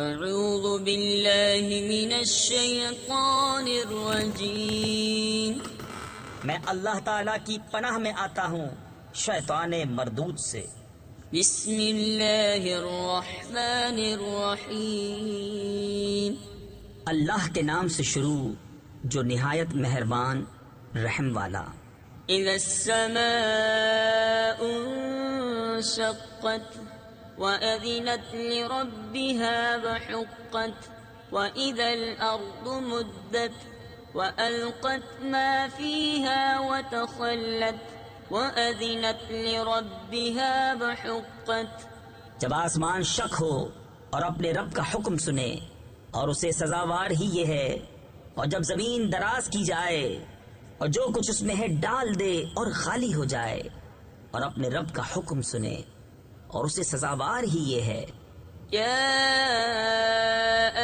اعوذ باللہ من الشیطان الرجیم، میں اللہ تعالیٰ کی پناہ میں آتا ہوں شیطان مردود سے۔ بسم اللہ الرحمن الرحیم، اللہ کے نام سے شروع جو نہایت مہربان رحم والا۔ اذا السماء انشقت وأذنت لربها وحقت وإذا الأرض مدت وألقت ما فيها وتخلت وأذنت لربها وحقت۔ جب آسمان شک ہو اور اپنے رب کا حکم سنے اور اسے سزاوار ہی یہ ہے، اور جب زمین دراز کی جائے اور جو کچھ اس میں ہے ڈال دے اور خالی ہو جائے، اور اپنے رب کا حکم سنے اور اسے سزاوار ہی یہ ہے۔ یا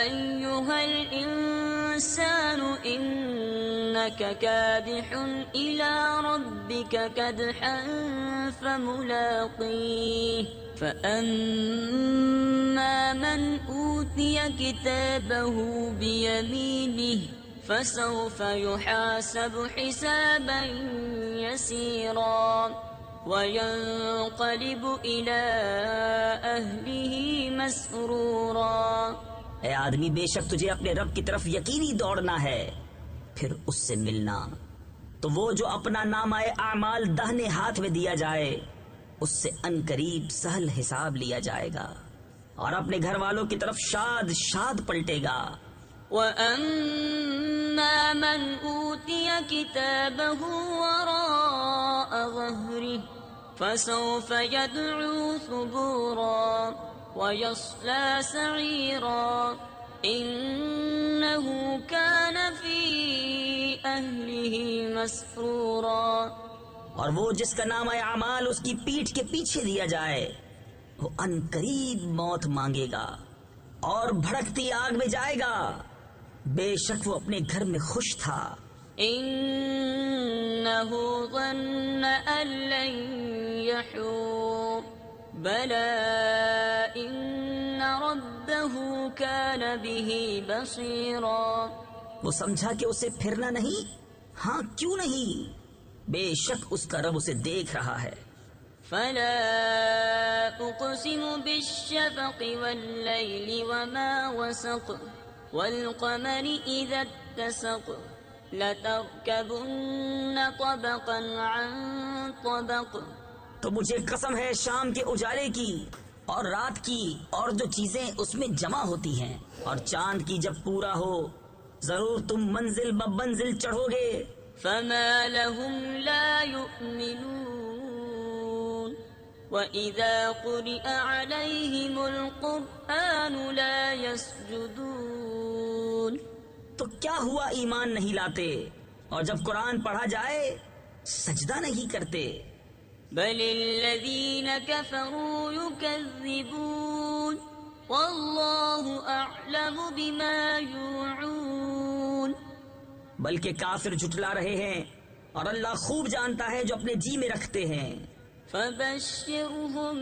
ایھا الانسان انک کادح الی ربک کدحا فملاقیہ فاما من اوتی کتابہ بیمینہ فسوف یحاسب حسابا یسیرا وَيَنْقَلِبُ إِلَىٰ أَهْلِهِ مَسْرُورًا۔ اے آدمی، بے شک تجھے اپنے رب کی طرف یقینی دوڑنا ہے، پھر اس سے ملنا تو وہ جو اپنا نامہ اعمال داہنے ہاتھ میں دیا جائے اس سے ان قریب سہل حساب لیا جائے گا، اور اپنے گھر والوں کی طرف شاد شاد پلٹے گا۔ وَأَمَّا مَنْ أُوتِيَ كِتَابَهُ وَرَاءَ ظَهْرِهِ فسوف يدعو ثبورا ويصلى سعيرا إنه كان في أهله مسرورا۔ اور وہ جس کا نام اعمال اس کی پیٹھ کے پیچھے دیا جائے وہ ان قریب موت مانگے گا اور بھڑکتی آگ میں جائے گا، بے شک وہ اپنے گھر میں خوش تھا۔ إنه ظن أن لن يحور بلى إن ربه كان به بصيرا۔ وہ سمجھا کہ اسے پھرنا نہیں، ہاں کیوں نہیں، بے شک اس کا رب اسے دیکھ رہا ہے۔ فلا أقسم بالشفق والليل وما وسق والقمر إذا اتسق لتركبن طبقا عن طبق۔ تو مجھے قسم ہے شام کے اجالے کی اور رات کی اور جو چیزیں اس میں جمع ہوتی ہیں، اور چاند کی جب پورا ہو ضرور تم منزل بمنزل چڑھو گے۔ فما لهم لا يؤمنون وإذا قرئ عليهم القرآن لا يسجدون۔ تو کیا ہوا ایمان نہیں لاتے، اور جب قرآن پڑھا جائے سجدہ نہیں کرتے۔ بل الذين كفروا يكذبون والله أعلم بما يوعون۔ بلکہ کافر جھٹلا رہے ہیں اور اللہ خوب جانتا ہے جو اپنے جی میں رکھتے ہیں۔ فبشرهم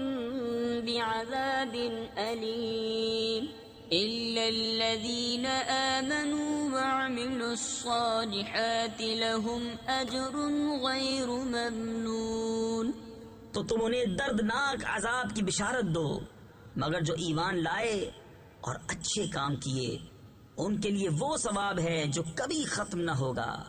بعذاب أليم إلا الذين آمنوا وعملوا الصالحات لهم أجر غير ممنون۔ تو تم انہیں دردناک عذاب کی بشارت دو، مگر جو ایمان لائے اور اچھے کام کیے ان کے لیے وہ ثواب ہے جو کبھی ختم نہ ہوگا۔